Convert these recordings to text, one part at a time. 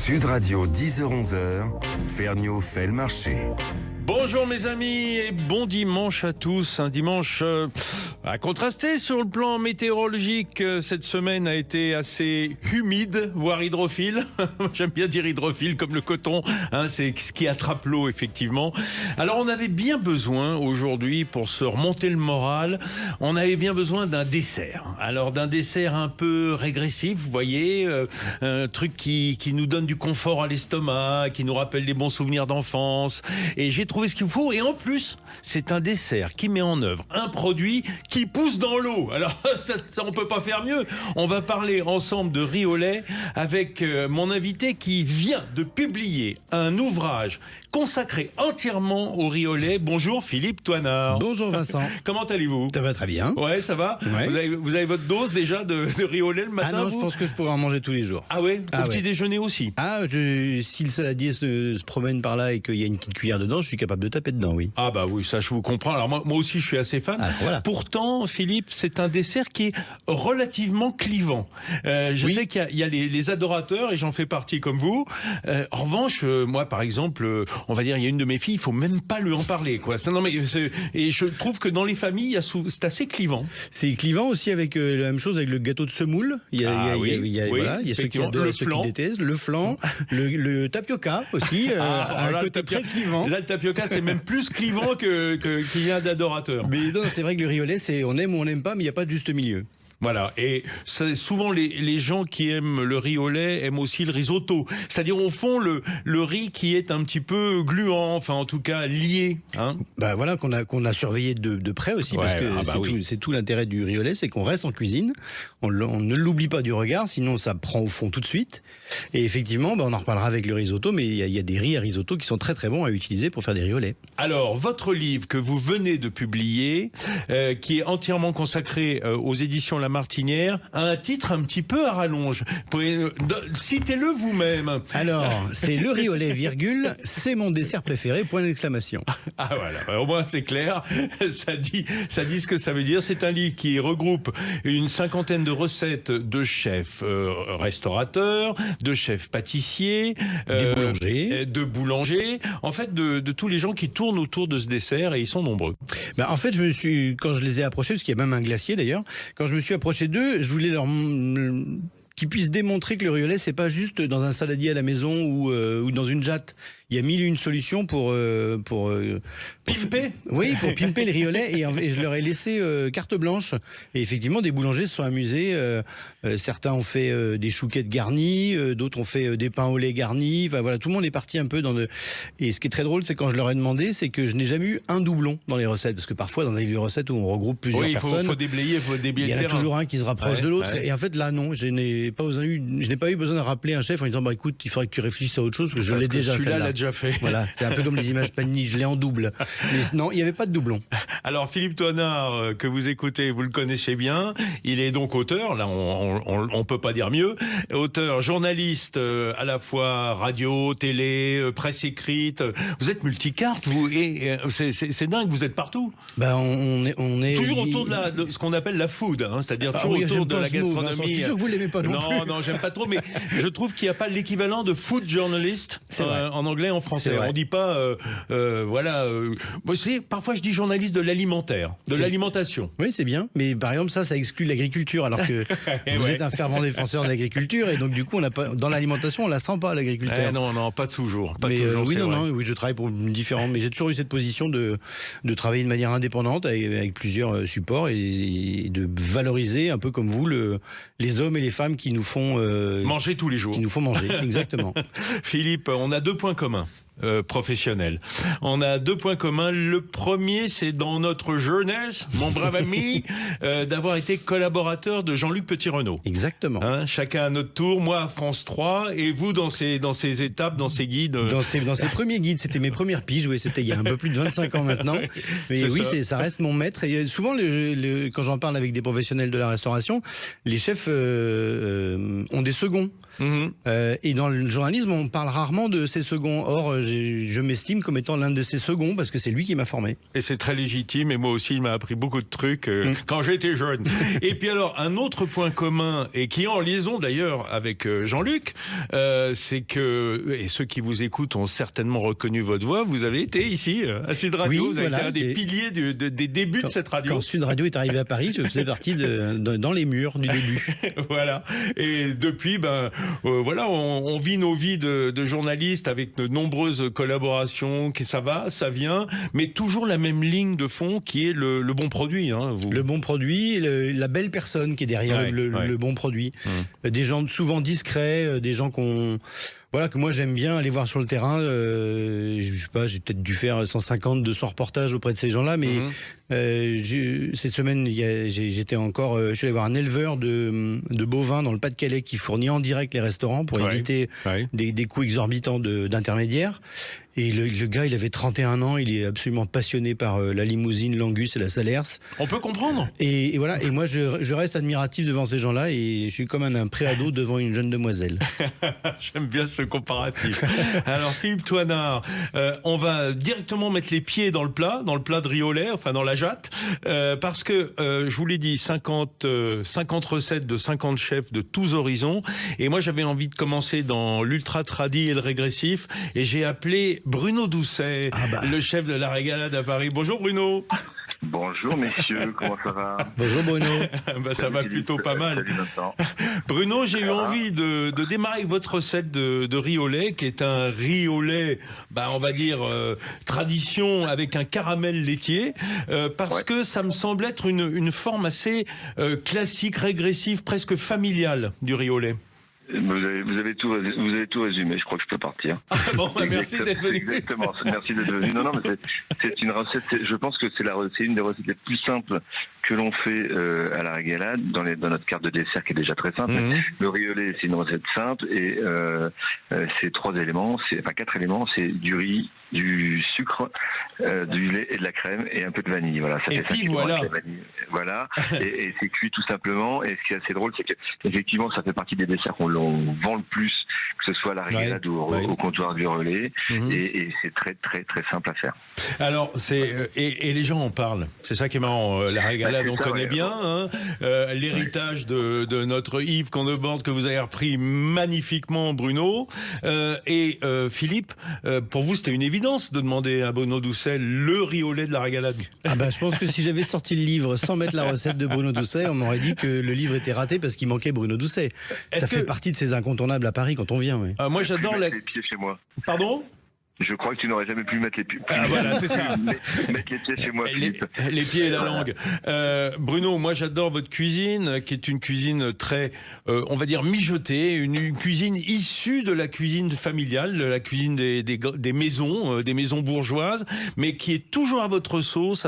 Sud Radio 10h-11h, Ferniaud fait le marché. Bonjour mes amis et bon dimanche à tous. Un dimanche à contraster sur le plan météorologique. Cette semaine a été assez humide, voire hydrophile. J'aime bien dire hydrophile comme le coton. C'est ce qui attrape l'eau effectivement. Alors on avait bien besoin aujourd'hui pour se remonter le moral. On avait bien besoin d'un dessert. Alors d'un dessert un peu régressif, vous voyez, un truc qui nous donne du confort à l'estomac, qui nous rappelle des bons souvenirs d'enfance. Et j'ai trouvé ce qu'il faut, et en plus c'est un dessert qui met en œuvre un produit qui pousse dans l'eau. Alors ça on peut pas faire mieux. On va parler ensemble de riz au lait avec mon invité qui vient de publier un ouvrage consacré entièrement au riz au lait. Bonjour Philippe Toinard. Bonjour Vincent. Comment allez-vous? Ça va très bien. Ouais, ça va. Ouais. Vous avez votre dose déjà de riz au lait le matin? Ah non, je pense que je pourrais en manger tous les jours. Ah ouais? Au petit déjeuner aussi? Ah, si le saladier se promène par là et qu'il y a une petite cuillère dedans, je suis capable de taper dedans, oui. Ah bah oui, ça je vous comprends. Alors moi aussi je suis assez fan. Ah, voilà. Pourtant, Philippe, c'est un dessert qui est relativement clivant. Je sais qu'il y a les adorateurs et j'en fais partie comme vous. En revanche, moi par exemple, on va dire il y a une de mes filles, il faut même pas lui en parler, quoi. Et je trouve que dans les familles, c'est assez clivant. C'est clivant aussi avec la même chose avec le gâteau de semoule. Il y a ceux qui adorent, ceux qui détestent, le flan, le tapioca aussi, un côté très clivant. Là, le tapioca, c'est même plus clivant qu'il y a d'adorateurs. Mais non, c'est vrai que le riz au lait, c'est on aime ou on n'aime pas, mais il n'y a pas de juste milieu. Voilà, et souvent les gens qui aiment le riz au lait aiment aussi le risotto. C'est-à-dire au fond le riz qui est un petit peu gluant, enfin en tout cas lié. Bah voilà qu'on a surveillé de près aussi, parce que c'est tout l'intérêt du riz au lait, c'est qu'on reste en cuisine, on ne l'oublie pas du regard, sinon ça prend au fond tout de suite. Et effectivement, on en reparlera avec le risotto, mais il y a des riz à risotto qui sont très très bons à utiliser pour faire des riz au lait. Alors, votre livre que vous venez de publier, qui est entièrement consacré aux éditions La Martinière, a un titre un petit peu à rallonge. Citez-le vous-même. Alors, c'est le riz au lait, virgule, c'est mon dessert préféré, point d'exclamation. Ah voilà, au moins c'est clair, ça dit ce que ça veut dire. C'est un livre qui regroupe une cinquantaine de recettes de chefs restaurateurs, de chefs pâtissiers, de boulangers, en fait de tous les gens qui tournent autour de ce dessert, et ils sont nombreux. En fait, quand je les ai approchés, parce qu'il y a même un glacier d'ailleurs, quand je me suis approché d'eux, je voulais qu'ils puissent démontrer que le riz au lait, c'est pas juste dans un saladier à la maison ou dans une jatte. Il y a mille et une solutions pour pimper. Oui, pour pimper le riz au lait, et je leur ai laissé carte blanche. Et effectivement, des boulangers se sont amusés. Certains ont fait des chouquettes garnies, d'autres ont fait des pains au lait garnis. Enfin voilà, tout le monde est parti un peu dans le. Et ce qui est très drôle, c'est quand je leur ai demandé, c'est que je n'ai jamais eu un doublon dans les recettes, parce que parfois dans un livre de recettes où on regroupe plusieurs personnes, faut déblayer il y en a toujours un qui se rapproche de l'autre. Ouais. Et en fait là non, je n'ai pas eu besoin de rappeler un chef en disant écoute, il faudrait que tu réfléchisses à autre chose, parce que je l'ai déjà fait. Déjà fait. Voilà, c'est un peu comme les images Panini, je l'ai en double. Mais non, il n'y avait pas de doublon. Alors Philippe Toinard, que vous écoutez, vous le connaissez bien. Il est donc auteur, là on peut pas dire mieux. Auteur, journaliste, à la fois radio, télé, presse écrite. Vous êtes multicarte, vous, et c'est dingue, vous êtes partout. On est toujours autour de ce qu'on appelle la food, c'est-à-dire toujours autour de la gastronomie. Je suis sûr que vous l'aimez pas non plus. Non, j'aime pas trop, mais je trouve qu'il n'y a pas l'équivalent de food journalist en anglais, en français. On dit pas, parfois je dis journaliste de l'alimentaire, de l'alimentation. Oui, c'est bien, mais par exemple ça exclut l'agriculture, alors que vous êtes un fervent défenseur de l'agriculture, et donc du coup dans l'alimentation on la sent pas, l'agriculteur. Non, pas toujours. Oui, je travaille pour différents, mais j'ai toujours eu cette position de travailler de manière indépendante avec plusieurs supports, et de valoriser un peu comme vous les hommes et les femmes qui nous font manger tous les jours. Qui nous font manger, exactement. Philippe, on a 2 points communs. Professionnel. On a 2 points communs. Le premier, c'est dans notre jeunesse, mon brave ami, d'avoir été collaborateur de Jean-Luc Petit-Renaud. Exactement. Chacun à notre tour, moi à France 3, et vous dans ces étapes, dans ces guides. Dans ces premiers guides, c'était mes premières piges, oui, c'était il y a un peu plus de 25 ans maintenant. Mais oui, ça reste mon maître. Et souvent, quand j'en parle avec des professionnels de la restauration, les chefs ont des seconds. Et dans le journalisme, on parle rarement de ses seconds. Or, je m'estime comme étant l'un de ses seconds parce que c'est lui qui m'a formé. Et c'est très légitime, et moi aussi, il m'a appris beaucoup de trucs quand j'étais jeune. Et puis alors, un autre point commun, et qui est en liaison d'ailleurs avec Jean-Luc, c'est que, et ceux qui vous écoutent ont certainement reconnu votre voix, vous avez été ici, à Sud Radio, Oui, vous avez voilà, été un des piliers des débuts de cette radio. Quand Sud Radio est arrivé à Paris, je faisais partie dans les murs du début. Voilà. Et depuis, voilà, on vit nos vies de journalistes avec de nombreuses collaborations, ça va, ça vient, mais toujours la même ligne de fond qui est le bon produit. Hein, le bon produit, la belle personne qui est derrière le bon produit. Des gens souvent discrets, des gens voilà, que moi j'aime bien aller voir sur le terrain. Je sais pas, j'ai peut-être dû faire 150, 200 reportages auprès de ces gens-là, mais cette semaine, je suis allé voir un éleveur de bovins dans le Pas-de-Calais qui fournit en direct les restaurants pour éviter des coûts exorbitants d'intermédiaires. Et le gars, il avait 31 ans, il est absolument passionné par la limousine, l'Angus et la Salers. On peut comprendre. Et voilà, et moi je reste admiratif devant ces gens-là et je suis comme un préado devant une jeune demoiselle. J'aime bien ce comparatif. Alors Philippe Toinard, on va directement mettre les pieds dans le plat de Riolet, enfin dans la jatte, parce que je vous l'ai dit, 50 recettes de 50 chefs de tous horizons, et moi j'avais envie de commencer dans l'ultra tradi et le régressif, et j'ai appelé Bruno Doucet, le chef de la régalade à Paris. Bonjour Bruno. Bonjour messieurs, comment ça va? Bonjour Bruno. Ça va plutôt pas mal. Bruno, j'ai eu envie de démarrer avec votre recette de riz au lait, qui est un riz au lait, on va dire tradition avec un caramel laitier, parce que ça me semble être une forme assez classique, régressive, presque familiale du riz au lait. Vous avez tout résumé, je crois que je peux partir. Merci d'être venu. Exactement, merci d'être venu. Non, mais c'est une recette, je pense que c'est une des recettes les plus simples que l'on fait à la régalade, dans notre carte de dessert qui est déjà très simple. Le riz au lait, c'est une recette simple, et c'est quatre éléments, c'est du riz, du sucre, du lait et de la crème, et un peu de vanille. Voilà, ça et fait puis ça voilà. Voilà, et c'est cuit tout simplement, et ce qui est assez drôle, c'est qu'effectivement, ça fait partie des desserts qu'on vend le plus, que ce soit à la régalade ou au comptoir du relais, et c'est très très très simple à faire. Alors, et les gens en parlent, c'est ça qui est marrant, la régalade on connaît bien, hein, l'héritage de notre Yves Condeborde que vous avez repris magnifiquement Bruno, et Philippe, pour vous c'était une évidence de demander à Bruno Doucet le riz au lait de la régalade. Je pense que si j'avais sorti le livre sans mettre la recette de Bruno Doucet, on m'aurait dit que le livre était raté parce qu'il manquait Bruno Doucet. Ça fait partie de ces incontournables à Paris quand on vient. Moi j'adore les pieds chez moi. Pardon? Je crois que tu n'aurais jamais pu mettre les pieds. Voilà, c'est ça. Mettre les pieds chez moi, Philippe. Les pieds et la langue. Bruno, moi j'adore votre cuisine, qui est une cuisine très, on va dire, mijotée, une cuisine issue de la cuisine familiale, de la cuisine des maisons bourgeoises, mais qui est toujours à votre sauce,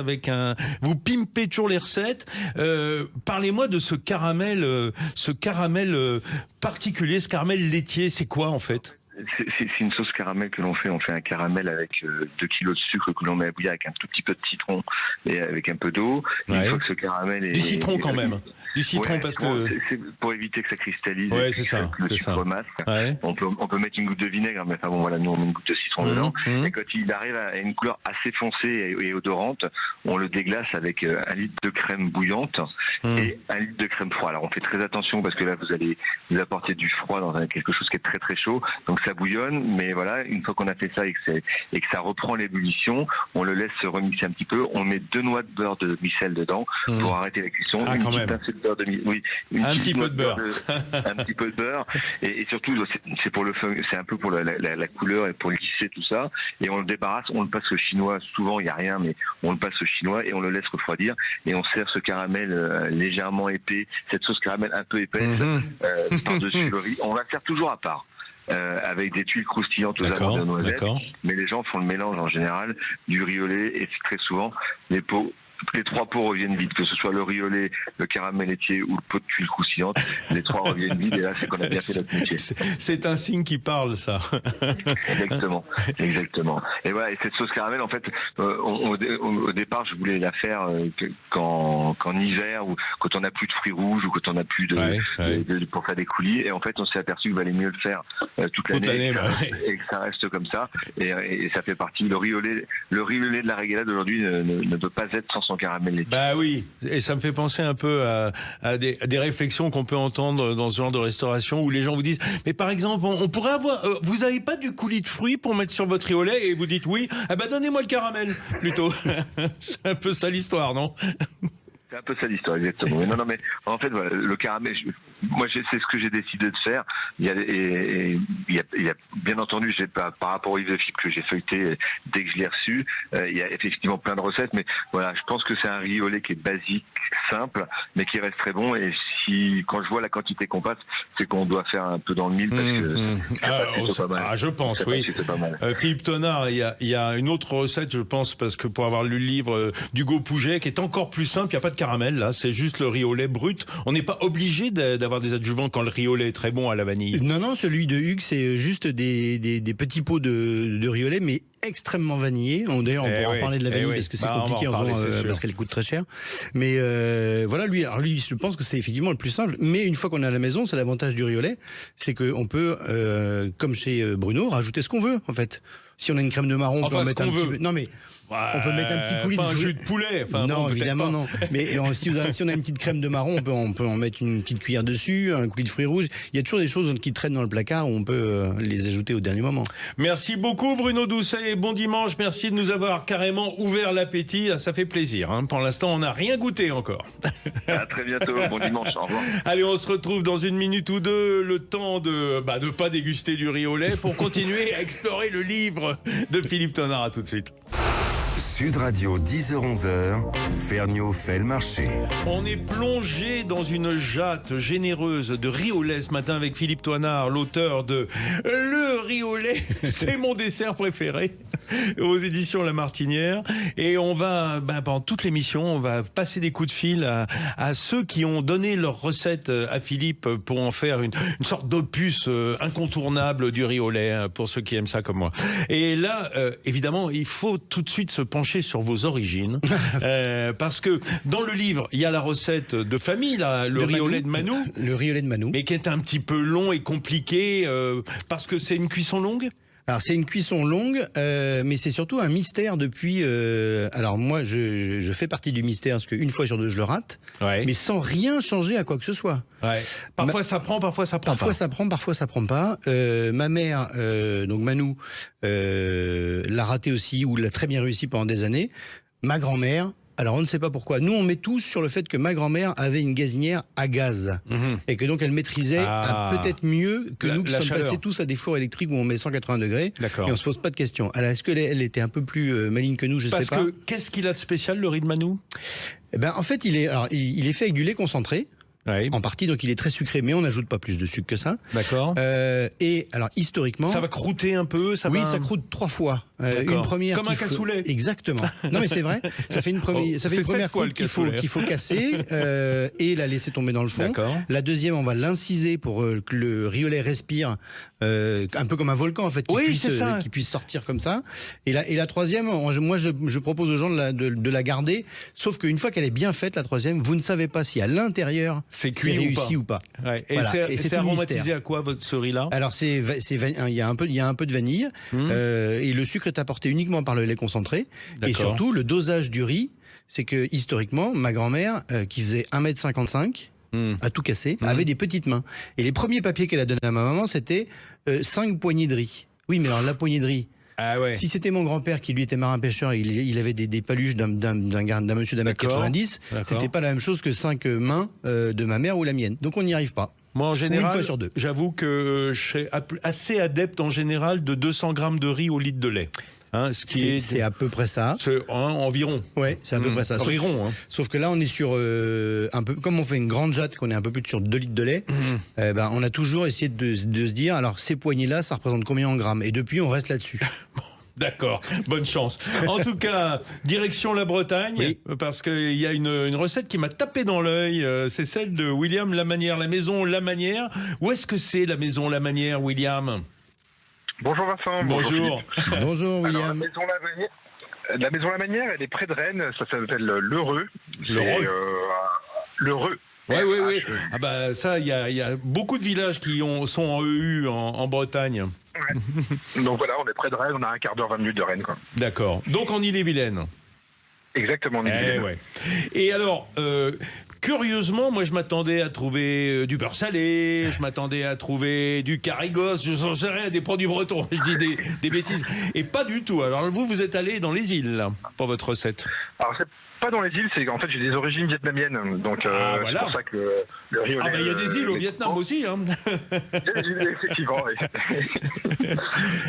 vous pimpez toujours les recettes. Parlez-moi de ce caramel particulier, ce caramel laitier, c'est quoi en fait? C'est une sauce caramel que l'on fait. On fait un caramel avec 2 kilos de sucre que l'on met à bouillir avec un tout petit peu de citron et avec un peu d'eau. Une fois que ce caramel est... Du citron quand même. Du citron parce que... C'est pour éviter que ça cristallise. C'est ça. Le sucre masque. On peut mettre une goutte de vinaigre, mais enfin bon voilà, nous on met une goutte de citron dedans. Et quand il arrive à une couleur assez foncée et odorante, on le déglace avec 1 litre de crème bouillante et 1 litre de crème froide. Alors on fait très attention parce que là vous allez vous apporter du froid dans quelque chose qui est très très chaud. Donc ça bouillonne, mais voilà, une fois qu'on a fait ça et que ça reprend l'ébullition, on le laisse se remixer un petit peu. On met 2 noix de beurre de micelle dedans pour arrêter la cuisson. Une petite pincée de beurre un petit peu de beurre, et surtout c'est pour c'est un peu pour la couleur et pour lisser tout ça. Et on le débarrasse, on le passe au chinois. Souvent il y a rien, mais on le passe au chinois et on le laisse refroidir. Et on sert ce caramel légèrement épais, cette sauce caramel un peu épaisse par-dessus le riz. On la sert toujours à part. Avec des tuiles croustillantes aux amandes de noisettes, mais les gens font le mélange en général du riz au lait et très souvent les pots les 3 pots reviennent vite, que ce soit le riz au lait, le caramel laitier ou le pot de tuile croustillante, les 3 reviennent vite et là c'est qu'on a bien fait notre métier. C'est un signe qui parle, ça. Exactement. Et voilà, et cette sauce caramel, en fait, au départ, je voulais la faire qu'en hiver, ou quand on n'a plus de fruits rouges, ou quand on n'a plus pour faire des coulis. Et en fait, on s'est aperçu qu'il valait mieux le faire toute l'année, et que ça reste comme ça. Et ça fait partie. Le riz au lait de la régalade aujourd'hui ne peut pas être sans son caramel laitier. Bah oui, et ça me fait penser un peu à des réflexions qu'on peut entendre dans ce genre de restauration où les gens vous disent, mais par exemple, on pourrait avoir, vous avez pas du coulis de fruits pour mettre sur votre riz au lait, et vous dites oui, donnez-moi le caramel plutôt. C'est un peu ça l'histoire, non? C'est un peu ça l'histoire, exactement. Non, mais en fait, voilà, le caramel, c'est ce que j'ai décidé de faire. Il y a bien entendu, par rapport au livre de Philippe que j'ai feuilleté dès que je l'ai reçu, il y a effectivement plein de recettes, mais voilà, je pense que c'est un riz au lait qui est basique, simple, mais qui reste très bon. Et quand je vois la quantité qu'on passe, c'est qu'on doit faire un peu dans le mille, parce que pas mal. Je pense, oui. Pas mal. Philippe Tonard, il y a une autre recette, je pense, parce que pour avoir lu le livre d'Hugo Pouget, qui est encore plus simple, il n'y a pas de caramel, là, c'est juste le riz au lait brut. On n'est pas obligé d'avoir des adjuvants quand le riz au lait est très bon à la vanille. Non, celui de Hugues, c'est juste des petits pots de riz au lait, mais extrêmement vanillés. D'ailleurs, on pourra en parler de la vanille parce que c'est compliqué en ce parce qu'elle coûte très cher. Mais voilà, lui, je pense que c'est effectivement le plus simple. Mais une fois qu'on est à la maison, c'est l'avantage du riz au lait, c'est qu'on peut, comme chez Bruno, rajouter ce qu'on veut, en fait. Si on a une crème de marron, on peut en mettre un petit peu. Non, mais on peut mettre un petit coulis de jus de poulet. Non, évidemment non. Mais si on a une petite crème de marron, on peut en mettre une petite cuillère dessus, un coulis de fruits rouges. Il y a toujours des choses qui traînent dans le placard où on peut les ajouter au dernier moment. Merci beaucoup Bruno Doucet et bon dimanche. Merci de nous avoir carrément ouvert l'appétit. Ça fait plaisir. Pour l'instant, on n'a rien goûté encore. À très bientôt. Bon dimanche. Au revoir. Allez, on se retrouve dans une minute ou deux. Le temps de ne pas déguster du riz au lait pour continuer à explorer le livre de Philippe Tonard. À tout de suite. Sud Radio, 10h-11h, Ferniaud fait le marché. On est plongé dans une jatte généreuse de riz au lait ce matin avec Philippe Tonard, l'auteur de Le riz au lait, c'est mon dessert préféré, aux éditions La Martinière. Et on va, pendant toute l'émission, on va passer des coups de fil à ceux qui ont donné leur recette à Philippe pour en faire une sorte d'opus incontournable du riz au lait, pour ceux qui aiment ça comme moi. Et là, évidemment, il faut tout de suite se pencher sur vos origines, parce que dans le livre, il y a la recette de famille, le riz au lait de Manou. Le riz au lait de Manou. Mais qui est un petit peu long et compliqué, parce que c'est une cuisson longue. Alors c'est une cuisson longue, mais c'est surtout un mystère depuis... alors moi, je fais partie du mystère, parce qu'une fois sur deux, je le rate, mais sans rien changer à quoi que ce soit. Ouais. Parfois ça prend, parfois ça prend pas. Parfois ça prend pas. Ma mère, donc Manou, l'a raté aussi, ou l'a très bien réussi pendant des années. Ma grand-mère... Alors on ne sait pas pourquoi. Nous on met tous sur le fait que ma grand-mère avait une gazinière à gaz et que donc elle maîtrisait peut-être mieux que nous qui sommes passés tous à des fours électriques où on met 180 degrés et on se pose pas de questions. Alors est-ce qu'elle était un peu plus maligne que nous, je sais pas. Parce que qu'est-ce qu'il a de spécial le riz de Manou? En fait il est fait avec du lait concentré. En partie, donc il est très sucré, mais on n'ajoute pas plus de sucre que ça. D'accord. Et alors historiquement, ça va croûter un peu. Ça croûte 3 fois. Une première comme un cassoulet. Exactement. Non mais c'est vrai. Ça fait une première. Ça fait une première croûte qu'il faut casser et la laisser tomber dans le fond. La deuxième, on va l'inciser pour que le riz au lait respire, un peu comme un volcan en fait, qui puisse sortir comme ça. Et la troisième, moi je propose aux gens de la garder. Sauf qu'une fois qu'elle est bien faite, la troisième, vous ne savez pas si à l'intérieur c'est réussi ou pas. Ouais. Et c'est aromatisé à quoi ce riz-là? Alors il y a un peu de vanille et le sucre est apporté uniquement par le lait concentré. Et surtout le dosage du riz, c'est que historiquement ma grand-mère qui faisait 1m55 à tout casser, avait des petites mains. Et les premiers papiers qu'elle a donnés à ma maman, c'était 5 poignées de riz. Oui, mais alors la poignée de riz. Si c'était mon grand-père qui lui était marin-pêcheur, il avait des paluches d'un monsieur d'1m90, c'était pas la même chose que 5 mains de ma mère ou la mienne. Donc on n'y arrive pas. Moi en général, une fois sur deux. J'avoue que je suis assez adepte en général de 200 grammes de riz au litre de lait. C'est à peu près ça. Environ. Ouais, c'est à peu près ça. Sauf que là, on est sur un peu comme on fait une grande jatte, qu'on est un peu plus sur 2 litres de lait. On a toujours essayé de se dire, alors ces poignées-là, ça représente combien en grammes? Et depuis, on reste là-dessus. D'accord, bonne chance. En tout cas, direction la Bretagne, oui. Parce qu'il y a une recette qui m'a tapé dans l'œil, c'est celle de William Lamanière, la maison Lamanière. Où est-ce que c'est la maison Lamanière, William? Bonjour Vincent. Bonjour. Bonjour William. Alors, la maison Lamanière, elle est près de Rennes, ça s'appelle l'Heureux. L'Heureux. Oui. Ah bah ça, il y a beaucoup de villages qui sont en EU en Bretagne. Ouais. Donc voilà, on est près de Rennes, on a un quart d'heure, 20 minutes de Rennes, quoi. D'accord. Donc en Ille-et-Vilaine. Exactement. Ouais. Et alors, curieusement, moi je m'attendais à trouver du beurre salé, je m'attendais à trouver du carigos, je sais rien, des produits bretons, je dis des bêtises. Et pas du tout. Alors vous êtes allé dans les îles, là, pour votre recette. Alors c'est pas dans les îles, c'est qu'en fait j'ai des origines vietnamiennes, donc voilà. c'est pour ça que le riz au lait... Ah bah il y a des îles au Vietnam aussi, hein. Il y a des îles, effectivement, oui.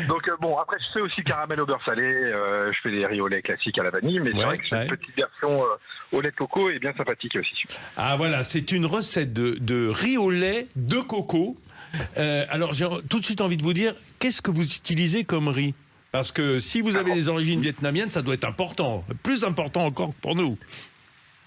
Donc bon, après je fais aussi caramel au beurre salé, je fais des riz au lait classiques à la vanille, mais c'est vrai que cette petite version au lait de coco est bien sympathique aussi. Ah voilà, c'est une recette de riz au lait de coco. Alors j'ai tout de suite envie de vous dire, qu'est-ce que vous utilisez comme riz ? Parce que si vous avez des origines vietnamiennes, ça doit être important, plus important encore que pour nous.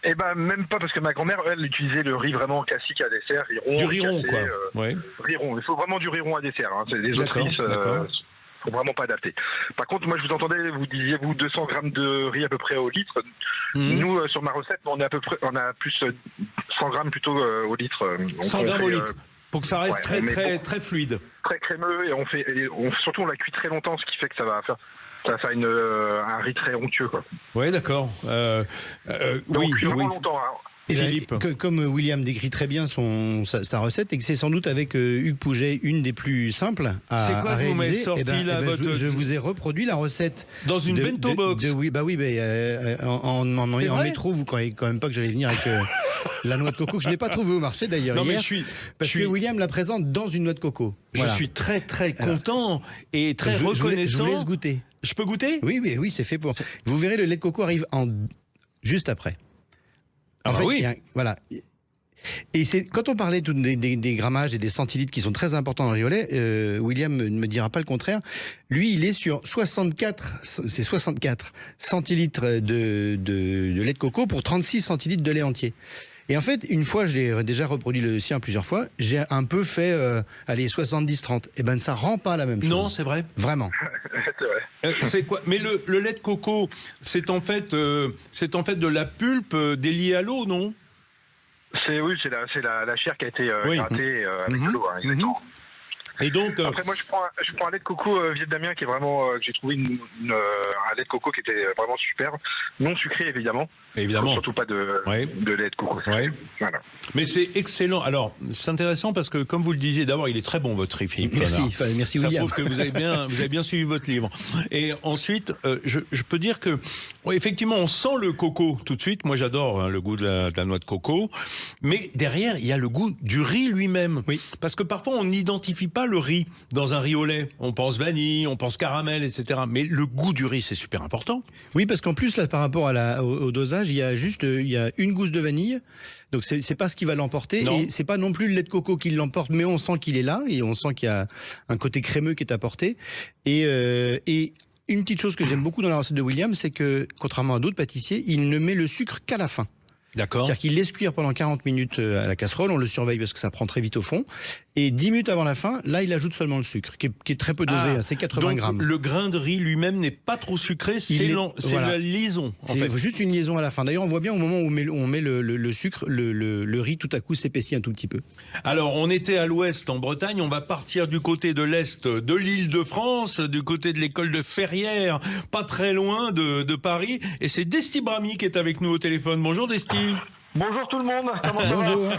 Eh ben même pas, parce que ma grand-mère, elle, utilisait le riz vraiment classique à dessert, riz rond. Du riz rond, quoi. Ouais. Riz rond, il faut vraiment du riz rond à dessert, hein. C'est des autrices, faut vraiment pas adapter. Par contre, moi je vous entendais, vous disiez 200 grammes de riz à peu près au litre. Nous, sur ma recette, on est à peu près, on a plus 100 grammes plutôt au litre. 100 grammes au litre. Pour que ça reste très fluide. Très crémeux, et surtout on la cuit très longtemps, ce qui fait que ça va faire un riz très onctueux, quoi. Ouais, d'accord. Donc, oui. Longtemps, hein. Philippe. Comme William décrit très bien sa recette, et que c'est sans doute avec Hugues Pouget une des plus simples à réaliser. Vous m'avez sorti je vous ai reproduit la recette dans une bento box. En métro, vous croyez quand même pas que j'allais venir avec la noix de coco, que je n'ai pas trouvée au marché d'ailleurs hier, parce que William la présente dans une noix de coco. Voilà. Je suis très content et très reconnaissant. Je vous laisse goûter. Je peux goûter ? Oui, c'est fait pour. Vous verrez, le lait de coco arrive juste après. En fait, oui. Voilà. Et c'est quand on parlait des grammages et des centilitres qui sont très importants dans le riz au lait, William ne me dira pas le contraire. Lui, il est sur 64 centilitres de lait de coco pour 36 centilitres de lait entier. Et en fait, une fois, j'ai déjà reproduit le sien plusieurs fois, j'ai un peu fait 70-30. Et ben, ça rend pas la même chose. Non, c'est vrai. Vraiment. C'est vrai. C'est quoi ? Mais le lait de coco, c'est en fait de la pulpe déliée à l'eau, non ? C'est la chair qui a été grattée avec l'eau, hein, exactement. Et donc, après moi je prends un lait de coco vietnamien qui est vraiment que j'ai trouvé un lait de coco qui était vraiment super, non sucré évidemment. Surtout pas de lait de coco. Ouais. Voilà. Mais c'est excellent. Alors c'est intéressant parce que comme vous le disiez, d'abord il est très bon votre riz, Philippe. Merci Ça William. prouve que vous avez bien suivi votre livre. Et ensuite, je peux dire que effectivement on sent le coco tout de suite. Moi j'adore le goût de la noix de coco, mais derrière il y a le goût du riz lui-même. Oui. Parce que parfois on n'identifie pas le riz dans un riz au lait. On pense vanille, on pense caramel, etc. Mais le goût du riz, c'est super important. Oui, parce qu'en plus, là, par rapport au dosage, il y a une gousse de vanille. Donc, c'est pas ce qui va l'emporter. Non. Et c'est pas non plus le lait de coco qui l'emporte, mais on sent qu'il est là et on sent qu'il y a un côté crémeux qui est apporté. Et une petite chose que j'aime beaucoup dans la recette de William, c'est que, contrairement à d'autres pâtissiers, il ne met le sucre qu'à la fin. D'accord. C'est-à-dire qu'il laisse cuire pendant 40 minutes à la casserole, on le surveille parce que ça prend très vite au fond, et 10 minutes avant la fin, là il ajoute seulement le sucre, qui est très peu dosé, c'est 80 grammes. Le grain de riz lui-même n'est pas trop sucré, c'est la liaison. C'est juste une liaison à la fin. D'ailleurs on voit bien au moment où on met le sucre, le riz tout à coup s'épaissit un tout petit peu. Alors on était à l'ouest en Bretagne, on va partir du côté de l'est de l'Île-de-France, du côté de l'école de Ferrières, pas très loin de Paris, et c'est Desti Bramy qui est avec nous au téléphone. Bonjour Desti. Bonjour tout le monde. Bonjour.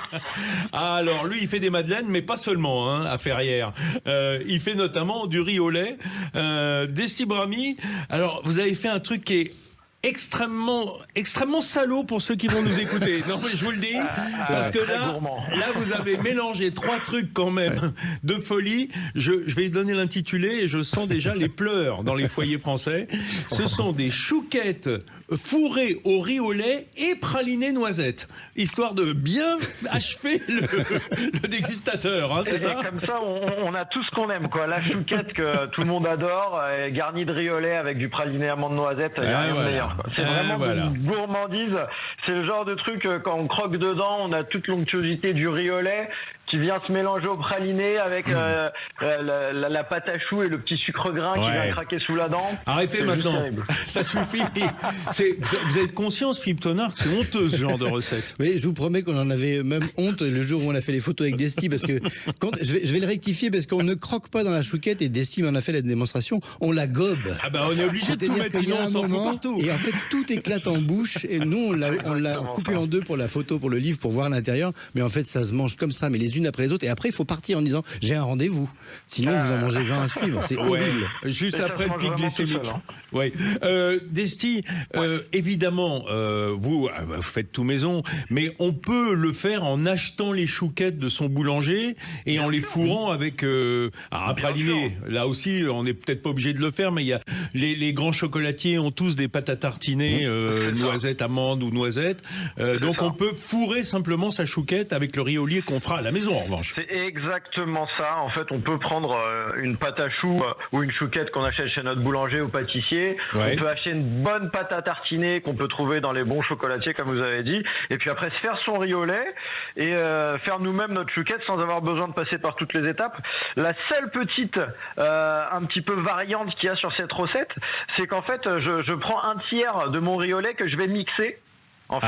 Alors lui il fait des madeleines, mais pas seulement à Ferrières. Il fait notamment du riz au lait. Desti Bramy, alors vous avez fait un truc qui est extrêmement salauds pour ceux qui vont nous écouter. Non, mais je vous le dis, parce que là, vous avez mélangé 3 trucs quand même de folie. Je vais donner l'intitulé et je sens déjà les pleurs dans les foyers français. Ce sont des chouquettes fourrées au riz au lait et pralinées noisettes, histoire de bien achever le dégustateur, hein, c'est ça? Et comme ça, on a tout ce qu'on aime, quoi. La chouquette que tout le monde adore, garnie de riz au lait avec du praliné amande noisette, il n'y a rien de meilleur, quoi. C'est vraiment une gourmandise. C'est le genre de truc, quand on croque dedans, on a toute l'onctuosité du riz au lait qui vient se mélanger au praliné avec la pâte à choux et le petit sucre grain qui vient craquer sous la dent. Arrêtez maintenant, ça suffit. Vous êtes conscience, Philippe Tonard, que c'est honteux ce genre de recette? Oui, je vous promets qu'on en avait même honte le jour où on a fait les photos avec Desti, parce que je vais le rectifier, parce qu'on ne croque pas dans la chouquette, et Desti m'en a fait la démonstration, on la gobe. Ah bah on est obligé de tout mettre, sinon on s'en fout partout. Et en fait tout éclate en bouche, et nous on l'a coupé en deux pour la photo, pour le livre, pour voir l'intérieur, mais en fait ça se mange comme ça, mais les unes après les autres, et après il faut partir en disant j'ai un rendez-vous, sinon vous en mangez 20 à suivre, c'est horrible. Juste après le pic glycémique. Desti, évidemment, vous faites tout maison, mais on peut le faire en achetant les chouquettes de son boulanger et en les fourrant avec un praliné. Là aussi, on n'est peut-être pas obligé de le faire, mais il y a les grands chocolatiers ont tous des pâtes à tartiner, noisettes, amandes ou noisettes. Donc on peut fourrer simplement sa chouquette avec le riz au lait qu'on fera à la maison, en revanche. C'est exactement ça. En fait, on peut prendre une pâte à choux ou une chouquette qu'on achète chez notre boulanger ou pâtissier. On peut acheter une bonne pâte à tartiner qu'on peut trouver dans les bons chocolatiers, comme vous avez dit. Et puis après, se faire son riz au lait et faire nous-mêmes notre chouquette sans avoir besoin de passer par toutes les étapes. La seule petite, un petit peu variante qu'il y a sur cette recette, c'est qu'en fait, je prends un tiers de mon riz au lait que je vais mixer. En fait,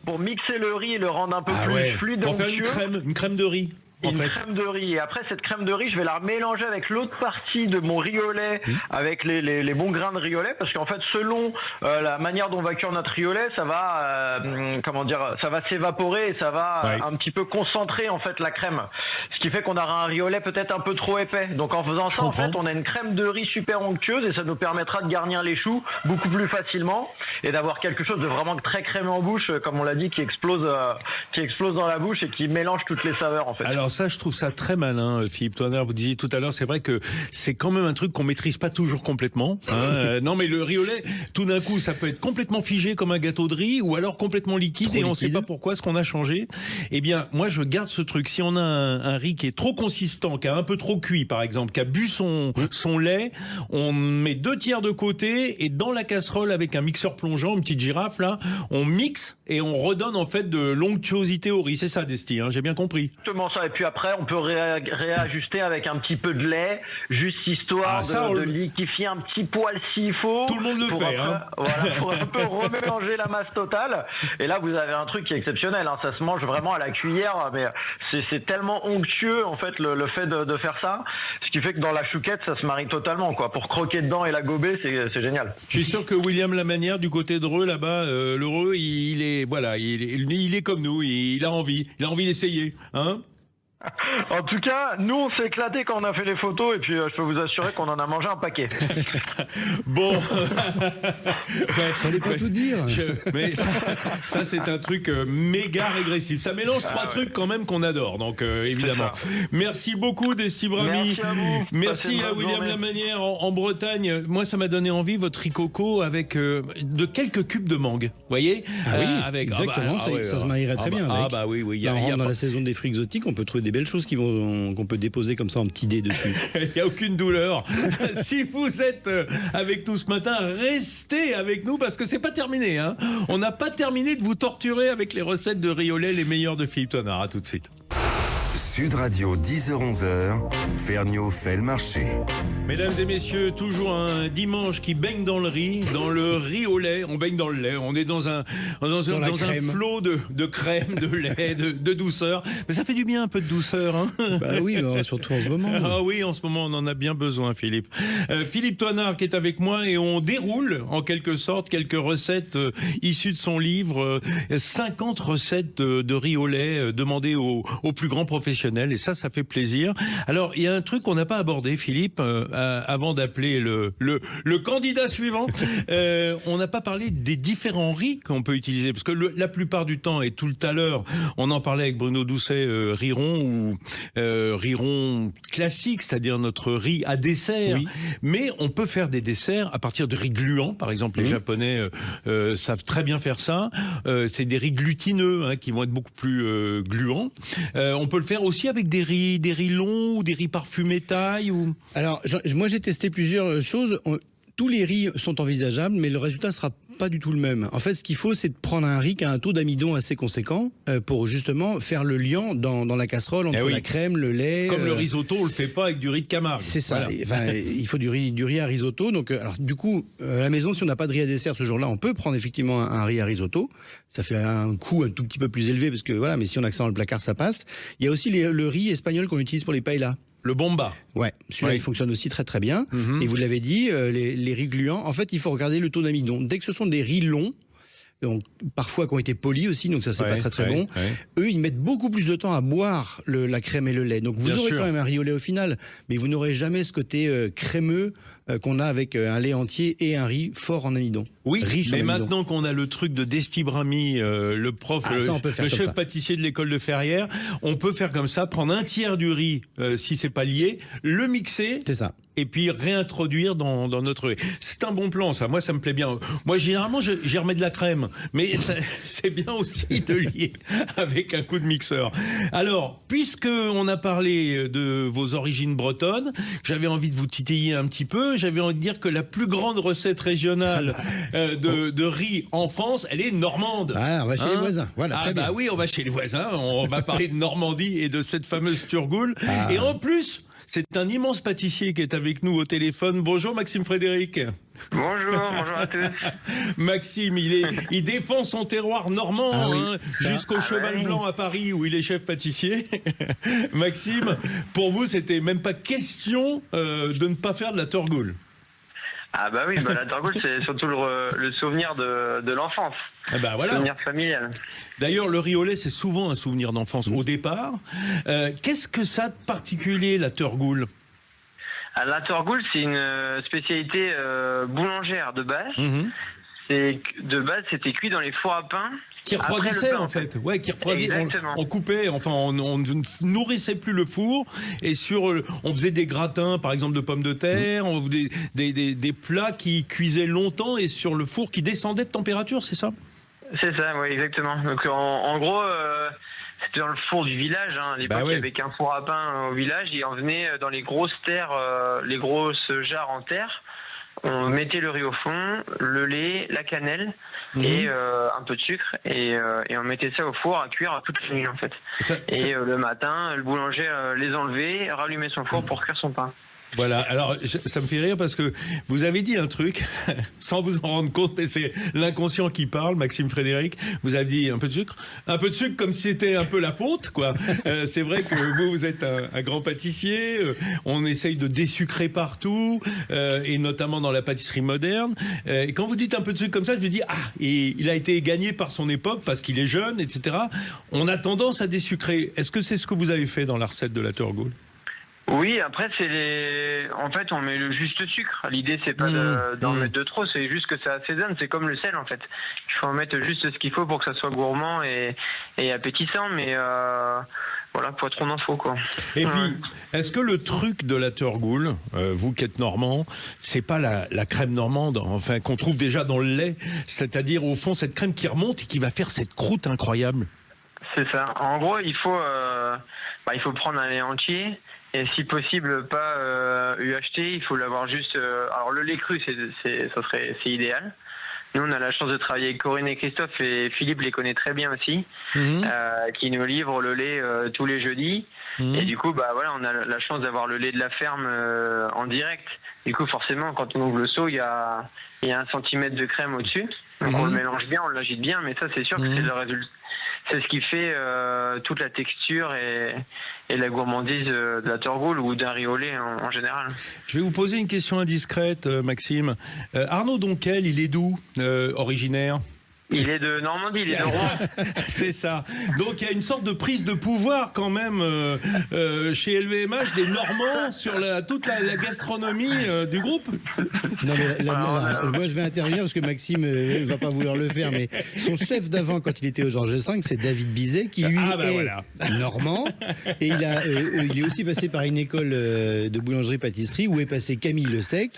pour mixer le riz et le rendre un peu plus fluide. Pour faire une crème de riz. Crème de riz. Et après, cette crème de riz, je vais la mélanger avec l'autre partie de mon riz au lait, avec les bons grains de riz au lait, parce qu'en fait, selon la manière dont on va cuire notre riz au lait, ça va, ça va s'évaporer et ça va un petit peu concentrer en fait la crème. Ce qui fait qu'on aura un riz au lait peut-être un peu trop épais. Donc en faisant ça, en fait, on a une crème de riz super onctueuse et ça nous permettra de garnir les choux beaucoup plus facilement et d'avoir quelque chose de vraiment très crémeux en bouche, comme on l'a dit, qui explose dans la bouche et qui mélange toutes les saveurs en fait. Alors ça, je trouve ça très malin, Philippe Tonnerre. Vous disiez tout à l'heure, c'est vrai que c'est quand même un truc qu'on maîtrise pas toujours complètement. Non, mais le riz au lait, tout d'un coup, ça peut être complètement figé comme un gâteau de riz, ou alors complètement liquide, et on sait pas pourquoi, ce qu'on a changé. Eh bien, moi, je garde ce truc. Si on a un riz qui est trop consistant, qui a un peu trop cuit, par exemple, qui a bu son lait, on met 2 tiers de côté, et dans la casserole, avec un mixeur plongeant, une petite girafe, là, on mixe, et on redonne, en fait, de l'onctuosité au riz. C'est ça, Desti, j'ai bien compris. Exactement ça. Et puis après, on peut réajuster avec un petit peu de lait, juste histoire de liquifier un petit poil s'il faut. Tout le monde le fait. Voilà, pour un peu remélanger la masse totale. Et là, vous avez un truc qui est exceptionnel. Ça se mange vraiment à la cuillère, mais c'est tellement onctueux en fait le fait de faire ça, ce qui fait que dans la chouquette, ça se marie totalement, quoi. Pour croquer dedans et la gober, c'est génial. Je suis sûr que William Lamanière, du côté de Reux, là-bas, l'Heureux, il est comme nous. Il a envie d'essayer, hein. En tout cas, nous on s'est éclaté quand on a fait les photos et puis je peux vous assurer qu'on en a mangé un paquet. Bon, fallait pas tout dire. Mais ça c'est un truc méga régressif. Ça mélange 3 trucs quand même qu'on adore. Donc évidemment. Merci beaucoup Desti Brami. Merci à vous. Merci à William Lamanière en Bretagne. Moi ça m'a donné envie votre ricoco avec de quelques cubes de mangue. Vous voyez? Exactement. Ça se marierait très bien avec. Oui. Dans la saison des fruits exotiques, on peut trouver des belles choses qu'on peut déposer comme ça en petit dé dessus. Il n'y a aucune douleur. Si vous êtes avec nous ce matin, restez avec nous parce que c'est pas terminé. On n'a pas terminé de vous torturer avec les recettes de riz au lait, les meilleures de Philippe Tonnerre. À tout de suite. Sud Radio 10h-11h, Ferniaud fait le marché. Mesdames et messieurs, toujours un dimanche qui baigne dans le riz au lait. On baigne dans le lait. On est dans un flot de crème, de lait, de douceur. Mais ça fait du bien un peu de douceur. Bah oui, surtout en ce moment. Ah oui, en ce moment, on en a bien besoin, Philippe. Philippe Tonnerre qui est avec moi et on déroule en quelque sorte quelques recettes issues de son livre 50 recettes de riz au lait demandées aux plus grands professionnels traditionnel et ça fait plaisir. Alors, il y a un truc qu'on n'a pas abordé, Philippe, avant d'appeler le candidat suivant. On n'a pas parlé des différents riz qu'on peut utiliser, parce que la plupart du temps, et tout à l'heure, on en parlait avec Bruno Doucet, riz rond ou riz rond classique, c'est-à-dire notre riz à dessert. Oui. Mais on peut faire des desserts à partir de riz gluant, par exemple, les Japonais savent très bien faire ça. C'est des riz glutineux qui vont être beaucoup plus gluants. On peut le faire aussi avec des riz longs ou des riz parfumés taille ou... Alors, moi j'ai testé plusieurs choses. Tous les riz sont envisageables, mais le résultat sera pas du tout le même. En fait, ce qu'il faut, c'est de prendre un riz qui a un taux d'amidon assez conséquent pour justement faire le liant dans la casserole entre la crème, le lait. Comme le risotto, on le fait pas avec du riz de Camargue. C'est ça. Voilà. Enfin, il faut du riz à risotto. Donc, alors, du coup, à la maison, si on n'a pas de riz à dessert ce jour-là, on peut prendre effectivement un riz à risotto. Ça fait un coût un tout petit peu plus élevé parce que voilà, mais si on a que ça dans le placard, ça passe. Il y a aussi le riz espagnol qu'on utilise pour les paellas. Le bomba. Ouais, celui-là il fonctionne aussi très très bien. Et vous l'avez dit, les riz gluants, en fait il faut regarder le taux d'amidon. Dès que ce sont des riz longs, donc parfois qui ont été polis aussi, donc ça c'est pas très bon. Eux ils mettent beaucoup plus de temps à boire la crème et le lait. Donc vous aurez quand même un riz au lait au final, mais vous n'aurez jamais ce côté crémeux qu'on a avec un lait entier et un riz fort en amidon. Oui, riche mais en amidon. maintenant qu'on a le truc de Destibrami, le prof, le chef pâtissier de l'école de Ferrières, on peut faire comme ça, prendre un tiers du riz, si c'est pas lié, le mixer. C'est ça. Et puis réintroduire dans notre riz. C'est un bon plan, ça. Moi, ça me plaît bien. Moi, généralement, j'y remets de la crème. Mais c'est bien aussi de lier avec un coup de mixeur. Alors, puisqu'on a parlé de vos origines bretonnes, j'avais envie de vous titiller un petit peu. J'avais envie de dire que la plus grande recette régionale de riz en France, elle est normande. Ah, on va chez les voisins. Voilà, très bien. Oui, on va chez les voisins. On va parler de Normandie et de cette fameuse turgoule. Et en plus... c'est un immense pâtissier qui est avec nous au téléphone. Bonjour Maxime Frédéric. Bonjour à tous. Maxime, il défend son terroir normand jusqu'au Cheval Blanc à Paris où il est chef pâtissier. Maxime, pour vous, c'était même pas question de ne pas faire de la turgoule. Ah bah oui, la turgoule c'est surtout le souvenir de l'enfance. Ah bah voilà. Souvenir familial. D'ailleurs, le riz au lait, c'est souvent un souvenir d'enfance au départ. Qu'est-ce que ça a de particulier, la turgoule ? La turgoule, c'est une spécialité boulangère de base. De base, c'était cuit dans les fours à pain. Qui refroidissait en fait, qui refroidissait. On coupait, enfin on ne nourrissait plus le four et on faisait des gratins par exemple de pommes de terre, on faisait des plats qui cuisaient longtemps et sur le four qui descendait de température, c'est ça ? C'est ça, oui, exactement. Donc en gros, c'était dans le four du village. À l'époque, il n'y avait qu'un four à pain au village et on venait dans les grosses terres, les grosses jarres en terre. On mettait le riz au fond, le lait, la cannelle et un peu de sucre et on mettait ça au four à cuire toute la nuit en fait. Le matin, le boulanger les enlevait, rallumait son four pour cuire son pain. Voilà, alors ça me fait rire parce que vous avez dit un truc, sans vous en rendre compte, mais c'est l'inconscient qui parle, Maxime Frédéric. Vous avez dit un peu de sucre comme si c'était un peu la faute, quoi. C'est vrai que vous êtes un grand pâtissier, on essaye de désucrer partout, et notamment dans la pâtisserie moderne. Et quand vous dites un peu de sucre comme ça, je me dis, il a été gagné par son époque parce qu'il est jeune, etc. On a tendance à désucrer. Est-ce que c'est ce que vous avez fait dans la recette de la turgoule ? Oui, après en fait on met le juste sucre. L'idée c'est pas d'en mettre de trop, c'est juste que ça assaisonne, c'est comme le sel en fait. Il faut en mettre juste ce qu'il faut pour que ça soit gourmand et appétissant, mais voilà, pas trop d'infos quoi. Et puis, est-ce que le truc de la turgoule, vous qui êtes normand, c'est pas la crème normande, enfin qu'on trouve déjà dans le lait, c'est-à-dire au fond cette crème qui remonte et qui va faire cette croûte incroyable? C'est ça. En gros, il faut prendre un lait entier. Et si possible, pas UHT, il faut l'avoir juste... alors le lait cru, c'est idéal. Nous, on a la chance de travailler avec Corinne et Christophe, et Philippe les connaît très bien aussi, qui nous livrent le lait tous les jeudis. Et du coup, on a la chance d'avoir le lait de la ferme en direct. Du coup, forcément, quand on ouvre le seau, il y a 1 centimètre de crème au-dessus. Donc on le mélange bien, on l'agite bien, mais ça, c'est sûr que c'est le résultat. C'est ce qui fait toute la texture et la gourmandise de la turgoule ou d'un riz au lait en général. Je vais vous poser une question indiscrète, Maxime. Arnaud Donquel, il est d'où, originaire ? Il est de Normandie, il est de Rouen. C'est ça. Donc il y a une sorte de prise de pouvoir quand même chez LVMH des Normands sur toute la gastronomie du groupe. Non mais moi je vais intervenir parce que Maxime ne va pas vouloir le faire, mais son chef d'avant quand il était au Georges V, c'est David Bizet qui lui est normand et il est aussi passé par une école de boulangerie-pâtisserie où est passé Camille Le Sec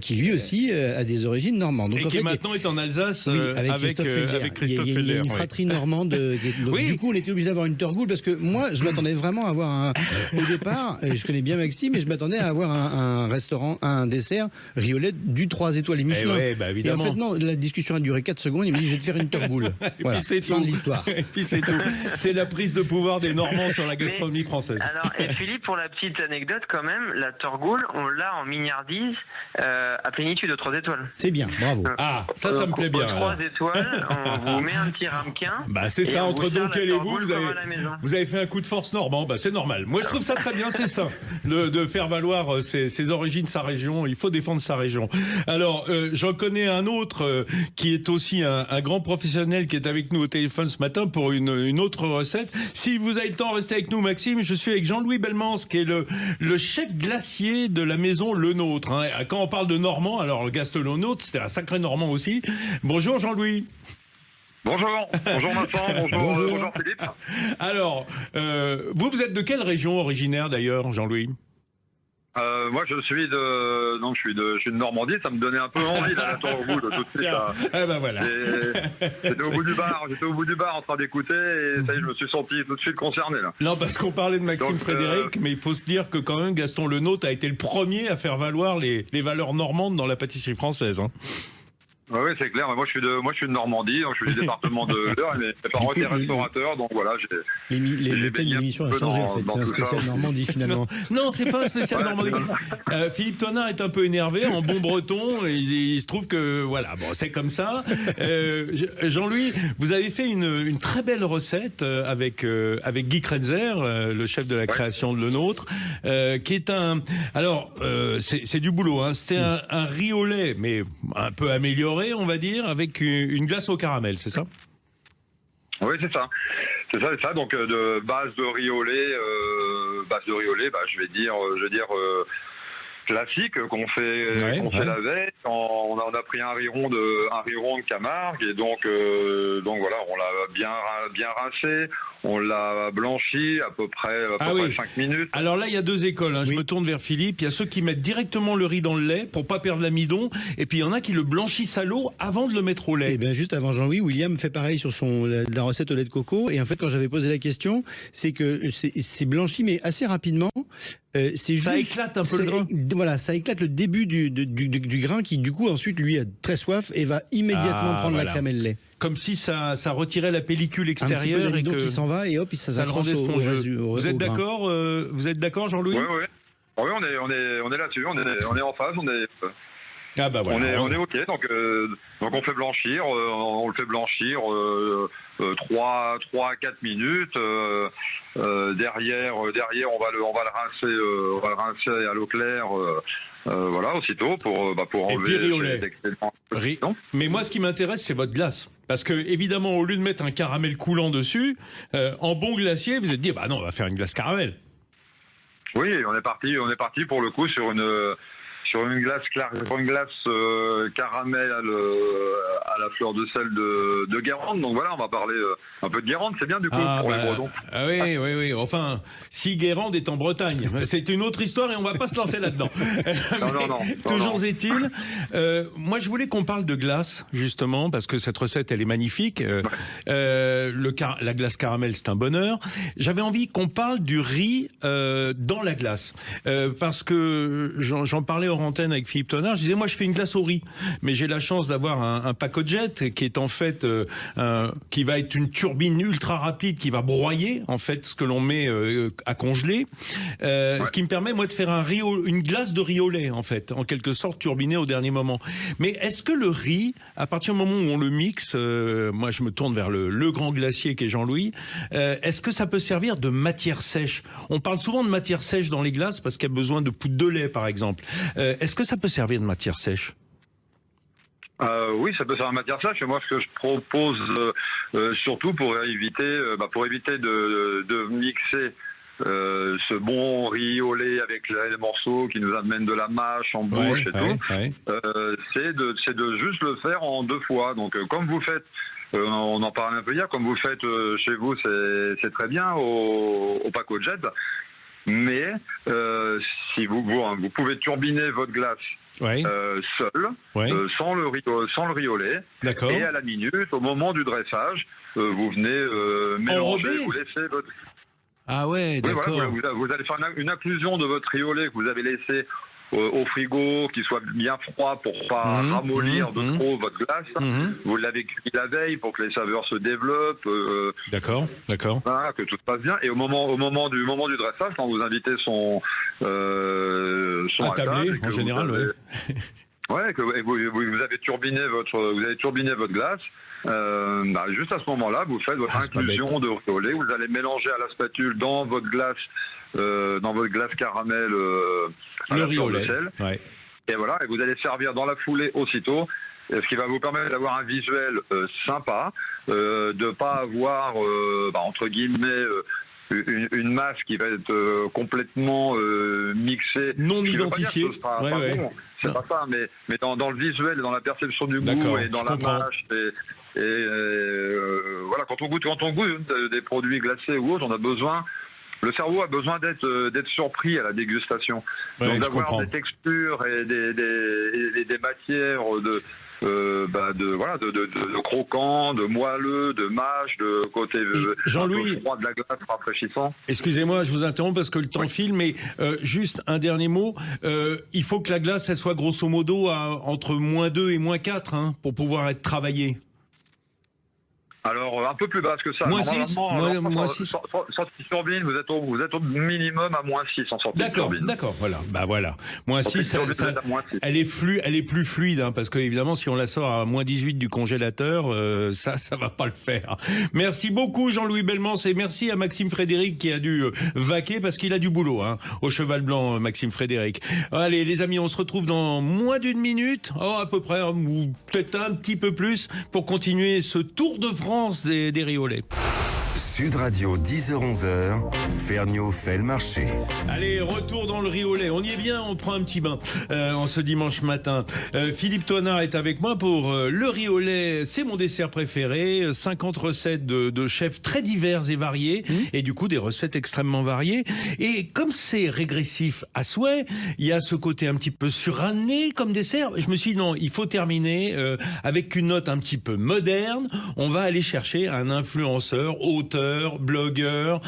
qui lui aussi a des origines normandes. Donc, et qui maintenant est en Alsace avec Christophe Felder. Il y a une fratrie normande. Donc, du coup, on était obligé d'avoir une Torgoule parce que moi, je m'attendais vraiment à avoir au départ, je connais bien Maxime, mais je m'attendais à avoir un restaurant, un dessert riolet du 3 étoiles et Michelin. Et en fait, non, la discussion a duré 4 secondes. Il me dit, je vais te faire une Torgoule. Voilà, c'est fin de l'histoire. Et puis c'est tout. C'est la prise de pouvoir des Normands sur la gastronomie française. Alors, et Philippe, pour la petite anecdote, quand même, la Torgoule, on l'a en mignardise à plénitude de 3 étoiles. C'est bien, bravo. Ah, ça me plaît bien. 3 étoiles, on vous met un petit ramequin. Bah, c'est ça, entre Donquel et vous avez fait un coup de force normand. Bah, c'est normal. Moi, je trouve ça très bien, c'est ça, de faire valoir ses origines, sa région. Il faut défendre sa région. Alors, j'en connais un autre qui est aussi un grand professionnel qui est avec nous au téléphone ce matin pour une autre recette. Si vous avez le temps, restez avec nous, Maxime. Je suis avec Jean-Louis Belmans, qui est le chef glacier de la maison Le Nôtre. Hein. Quand on parle de Normand, alors le Gaston Le Nôtre, c'était un sacré Normand aussi. Bonjour Jean-Louis. Bonjour Vincent, bonjour Philippe. Alors, vous êtes de quelle région originaire d'ailleurs, Jean-Louis ? Moi, je suis de Normandie. Ça me donnait un peu envie là, au bout de tout de suite. Eh ben voilà. J'étais au bout du bar en train d'écouter et ça y est, je me suis senti tout de suite concerné là. Non, parce qu'on parlait de Maxime Frédéric, mais il faut se dire que quand même Gaston Le Nôtre a été le premier à faire valoir les valeurs normandes dans la pâtisserie française. Hein. Oui, c'est clair. Moi, je suis de Normandie, donc je suis du département de l'Eure, et mes parents étaient restaurateurs, donc voilà. Le thème de l'émission a changé, en fait. C'est un spécial Normandie, finalement. Non, c'est pas un spécial Normandie. Philippe Toinard est un peu énervé, en bon breton. Il se trouve que, voilà, bon, c'est comme ça. Jean-Louis, vous avez fait une très belle recette avec Guy Krenzer, le chef de la création de Le Nôtre, qui est alors, c'est du boulot, hein. C'était un riz au lait, mais un peu amélioré, on va dire, avec une glace au caramel, c'est ça ? Oui, c'est ça. Donc de base de riz au lait, je vais dire classique qu'on fait la veille. On a pris un riz rond de Camargue et donc voilà, on l'a bien rincé. On l'a blanchi à peu près 5 minutes. Alors là, il y a deux écoles. Hein. Je me tourne vers Philippe. Il y a ceux qui mettent directement le riz dans le lait pour pas perdre l'amidon. Et puis il y en a qui le blanchissent à l'eau avant de le mettre au lait. Et bien juste avant Jean-Louis, William fait pareil sur la recette au lait de coco. Et en fait, quand j'avais posé la question, c'est que c'est blanchi, mais assez rapidement. Ça éclate un peu le grain. Voilà, ça éclate le début du grain qui, du coup, ensuite, lui, a très soif et va immédiatement prendre la crème et le lait. Comme si ça retirait la pellicule extérieure. Un petit peu qui s'en va et hop, ça s'accroche au Vous êtes d'accord Vous êtes d'accord, Jean-Louis ? Oui, on est là-dessus, on est en phase, Ah bah voilà. On est ok, donc on fait blanchir, on le fait blanchir 3 à 4 minutes. Derrière, on va le rincer à l'eau claire. Voilà, aussitôt pour enlever l'excédent. Mais moi, ce qui m'intéresse, c'est votre glace. Parce que, évidemment, au lieu de mettre un caramel coulant dessus, en bon glacier, vous êtes dit, bah non, on va faire une glace caramel. Oui, on est parti pour le coup sur une glace caramel à la fleur de sel de Guérande. Donc voilà, on va parler un peu de Guérande, c'est bien du coup pour les Bretons. Oui. Enfin, si Guérande est en Bretagne, c'est une autre histoire et on va pas se lancer là-dedans. Non. Toujours est-il, moi je voulais qu'on parle de glace justement parce que cette recette elle est magnifique. La glace caramel c'est un bonheur. J'avais envie qu'on parle du riz dans la glace parce que j'en parlais hors antenne avec Philippe Toinard. Je disais moi je fais une glace au riz, mais j'ai la chance d'avoir un Pacojet qui est en fait qui va être une turbine ultra rapide qui va broyer en fait ce que l'on met à congeler, ce qui me permet moi de faire une glace de riz au lait en fait, en quelque sorte turbinée au dernier moment. Mais est-ce que le riz, à partir du moment où on le mixe, moi je me tourne vers le grand glacier qui est Jean-Louis, est-ce que ça peut servir de matière sèche ? On parle souvent de matière sèche dans les glaces parce qu'il y a besoin de poudre de lait par exemple. Est-ce que ça peut servir de matière sèche ? Oui, ça peut faire en matière sèche. Moi, ce que je propose, surtout pour éviter de mixer ce bon riz au lait avec les morceaux qui nous amènent de la mâche en bouche c'est de juste le faire en 2 fois. Donc, comme vous faites, on en parlait un peu hier, comme vous faites chez vous, c'est très bien au Paco Jet. Mais si vous pouvez turbiner votre glace seul, sans le riz au lait. D'accord. Et à la minute, au moment du dressage, vous venez mélanger, vous laissez votre... Ah ouais, d'accord. Voilà, vous allez faire une inclusion de votre riz au lait que vous avez laissé au frigo, qu'il soit bien froid pour pas ramollir de trop votre glace. Vous l'avez cuit la veille pour que les saveurs se développent. D'accord. Voilà, que tout se passe bien. Et au moment du dressage, quand vous invitez son à tabler, en général, que vous avez turbiné votre glace. Juste à ce moment-là, vous faites votre inclusion de riz au lait. Vous allez mélanger à la spatule dans votre glace caramel à la fleur de sel. Et voilà, et vous allez servir dans la foulée aussitôt. Ce qui va vous permettre d'avoir un visuel sympa, de pas avoir entre guillemets une masse qui va être complètement mixée, non identifiée. C'est pas ça, mais dans le visuel, dans la perception du goût et dans la mâche. Voilà, quand on goûte des produits glacés ou autres, le cerveau a besoin d'être surpris à la dégustation. Donc d'avoir des textures et des matières de croquant, de moelleux, de mâche, de côté Jean-Louis, froid de la glace rafraîchissant. Excusez-moi, je vous interromps parce que le temps file, mais juste un dernier mot. Il faut que la glace, elle soit grosso modo entre -2 et -4 pour pouvoir être travaillée. Alors, un peu plus basse que ça. -6 sortie de turbine, vous êtes au minimum à -6 en sortie de turbine. D'accord, voilà. Voilà. -6, elle est plus fluide, parce que évidemment, si on la sort à -18 du congélateur, ça va pas le faire. Merci beaucoup, Jean-Louis Bellemans, et merci à Maxime Frédéric qui a dû vaquer parce qu'il a du boulot, au Cheval Blanc, Maxime Frédéric. Allez, les amis, on se retrouve dans moins d'une minute, à peu près, ou peut-être un petit peu plus, pour continuer ce tour de France des riz au lait. Sud Radio, 10h-11h, Ferniaud fait le marché. Allez, retour dans le riz au lait. On y est bien, on prend un petit bain en ce dimanche matin. Philippe Toinard est avec moi pour le riz au lait. C'est mon dessert préféré. 50 recettes de chefs très divers et variés. Et du coup, des recettes extrêmement variées. Et comme c'est régressif à souhait, il y a ce côté un petit peu suranné comme dessert. Je me suis dit, non, il faut terminer avec une note un petit peu moderne. On va aller chercher un influenceur, auteur, blogueur,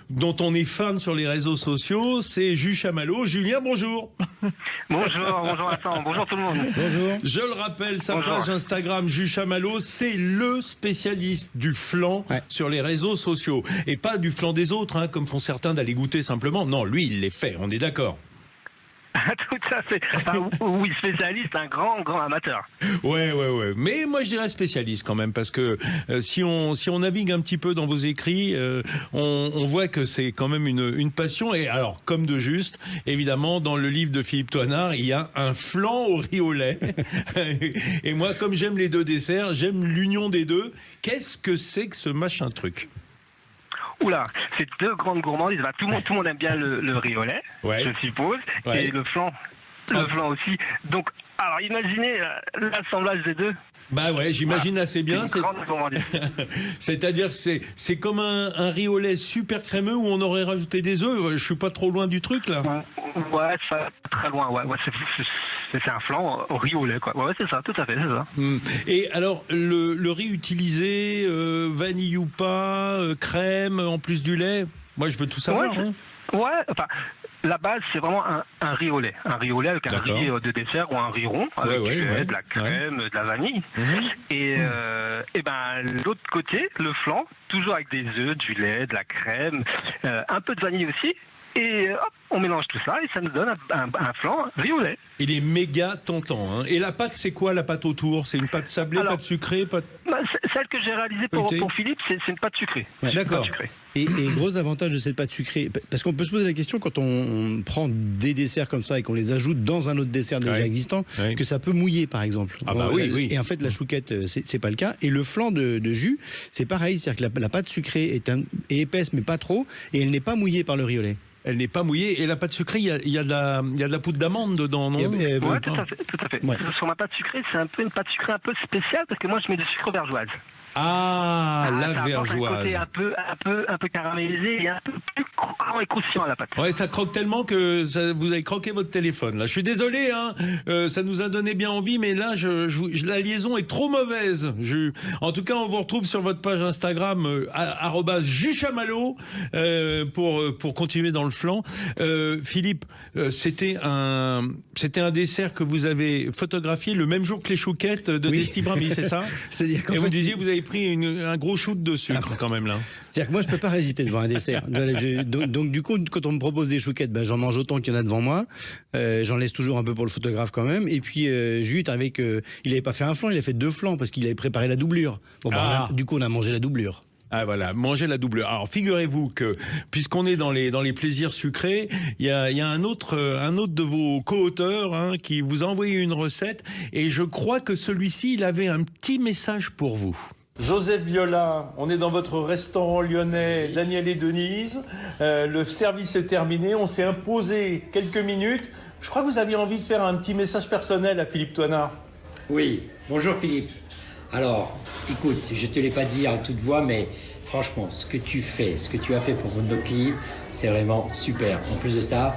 dont on est fan sur les réseaux sociaux, c'est Jus Chamallow. Julien, bonjour. Bonjour Vincent, bonjour tout le monde. Bonjour. Je le rappelle, sa page Instagram Jus Chamallow, c'est le spécialiste du flan sur les réseaux sociaux. Et pas du flan des autres, comme font certains d'aller goûter simplement. Non, lui, il les fait, on est d'accord. Tout à fait. Oui, spécialiste, un grand amateur. Ouais. Mais moi, je dirais spécialiste quand même, parce que si on navigue un petit peu dans vos écrits, on voit que c'est quand même une passion. Et alors, comme de juste, évidemment, dans le livre de Philippe Toinard, il y a un flan au riz au lait. Et moi, comme j'aime les deux desserts, j'aime l'union des deux. Qu'est-ce que c'est que ce machin truc ? Oula, c'est deux grandes gourmandises. Tout le monde aime bien le riz au lait, je suppose, et le flan aussi. Donc, alors imaginez l'assemblage des deux. J'imagine assez bien. C'est une grande gourmandise. C'est-à-dire c'est comme un riz au lait super crémeux où on aurait rajouté des œufs. Je suis pas trop loin du truc là. Ouais, ça très loin. C'est un flan au riz au lait, quoi. Ouais, c'est ça, tout à fait, c'est ça. Et alors, le riz utilisé, vanille ou pas, crème, en plus du lait, moi je veux tout savoir. La base, c'est vraiment un riz au lait. Un riz au lait avec un riz de dessert ou un riz rond, avec du lait, de la crème, de la vanille. Et l'autre côté, le flan, toujours avec des œufs, du lait, de la crème, un peu de vanille aussi. Et on mélange tout ça et ça nous donne un flan riz au lait. Il est méga tentant. Et la pâte, c'est quoi la pâte autour ? C'est une pâte sablée, pâte sucrée, pâte... celle que j'ai réalisée pour Philippe, c'est une pâte sucrée. Ouais. D'accord. Et gros avantage de cette pâte sucrée, parce qu'on peut se poser la question quand on prend des desserts comme ça et qu'on les ajoute dans un autre dessert déjà existant, que ça peut mouiller par exemple. Ah bah oui. Et en fait la chouquette, c'est pas le cas. Et le flan de jus, c'est pareil, c'est-à-dire que la pâte sucrée est épaisse mais pas trop, et elle n'est pas mouillée par le riz au lait. Elle n'est pas mouillée. Et la pâte sucrée, il y a de la poudre d'amande dedans, non? Oui, tout à fait. Ouais. Sur ma pâte sucrée, c'est un peu une pâte sucrée un peu spéciale parce que moi je mets du sucre vergeoise. La vergeoise. Ça apporte un peu caramélisé et un peu plus croquant et croustillant à la pâte. Ouais, ça croque tellement que vous avez croqué votre téléphone. Là, je suis désolé, ça nous a donné bien envie, mais là, la liaison est trop mauvaise. En tout cas, on vous retrouve sur votre page Instagram @juchamalot pour continuer dans le flan. Philippe, c'était un dessert que vous avez photographié le même jour que les chouquettes de Desti Brami, c'est ça? C'est-à-dire qu'en Et fait, vous disiez que vous avez pris un gros shoot de sucre quand même là. C'est-à-dire que moi je peux pas résister devant un dessert. Donc du coup, quand on me propose des chouquettes, j'en mange autant qu'il y en a devant moi. J'en laisse toujours un peu pour le photographe quand même. Et puis Jus est arrivé qu'il n'avait pas fait un flan, il a fait 2 flans parce qu'il avait préparé la doublure. Du coup on a mangé la doublure. Ah voilà, manger la doublure. Alors figurez-vous que puisqu'on est dans les plaisirs sucrés, il y a un autre de vos co-auteurs qui vous a envoyé une recette et je crois que celui-ci il avait un petit message pour vous. Joseph Viola, on est dans votre restaurant lyonnais Daniel et Denise. Le service est terminé, on s'est imposé quelques minutes. Je crois que vous aviez envie de faire un petit message personnel à Philippe Toinard. Oui, bonjour Philippe. Alors, écoute, je ne te l'ai pas dit en toute voix, mais franchement, ce que tu as fait pour notre livre, c'est vraiment super. En plus de ça,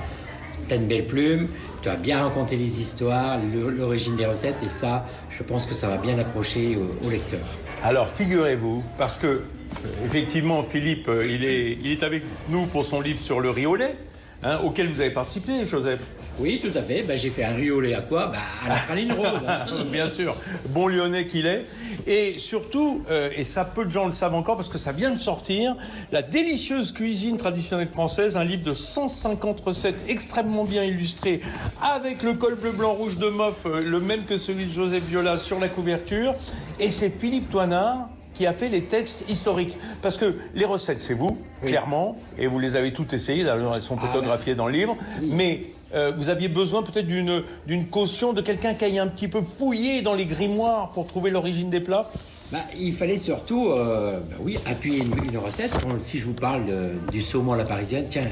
tu as une belle plume, tu as bien raconté les histoires, l'origine des recettes, et ça, je pense que ça va bien accrocher au lecteur. Alors, figurez-vous, parce que, effectivement, Philippe, il est avec nous pour son livre sur le riz au lait, auquel vous avez participé, Joseph. Oui, tout à fait. J'ai fait un riz au lait à quoi? À la praline rose. Bien sûr, bon lyonnais qu'il est. Et surtout, et ça peu de gens le savent encore parce que ça vient de sortir, la délicieuse cuisine traditionnelle française, un livre de 150 recettes extrêmement bien illustrées avec le col bleu blanc rouge de Moff, le même que celui de Joseph Viola sur la couverture. Et c'est Philippe Toinard qui a fait les textes historiques. Parce que les recettes, c'est vous, clairement, et vous les avez toutes essayées, d'ailleurs elles sont photographiées dans le livre, mais vous aviez besoin peut-être d'une caution de quelqu'un qui aille un petit peu fouiller dans les grimoires pour trouver l'origine des plats. Il fallait surtout appuyer une recette. Si je vous parle du saumon à la parisienne, tiens,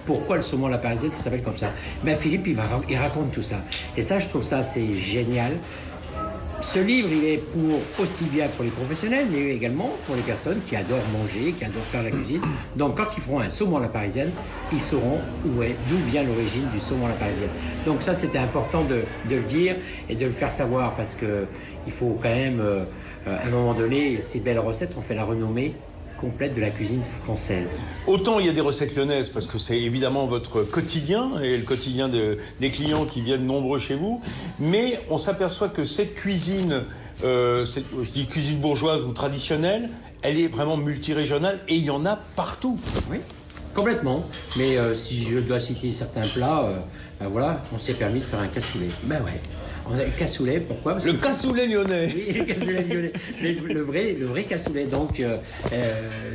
pourquoi le saumon à la parisienne, ça s'appelle comme ça? Philippe, il raconte tout ça. Et ça, je trouve ça assez génial. Ce livre, il est aussi bien pour les professionnels, mais également pour les personnes qui adorent manger, qui adorent faire la cuisine. Donc, quand ils feront un saumon à la parisienne, ils sauront d'où vient l'origine du saumon à la parisienne. Donc ça, c'était important de le dire et de le faire savoir, parce qu'il faut quand même, à un moment donné, ces belles recettes ont fait la renommée complète de la cuisine française. Autant il y a des recettes lyonnaises parce que c'est évidemment votre quotidien et le quotidien des clients qui viennent nombreux chez vous, mais on s'aperçoit que cette cuisine, je dis cuisine bourgeoise ou traditionnelle, elle est vraiment multirégionale et il y en a partout. Oui, complètement. Mais si je dois citer certains plats, on s'est permis de faire un cassoulet. On a le cassoulet, pourquoi? Le cassoulet lyonnais. Oui, le cassoulet lyonnais. Le vrai cassoulet. Donc,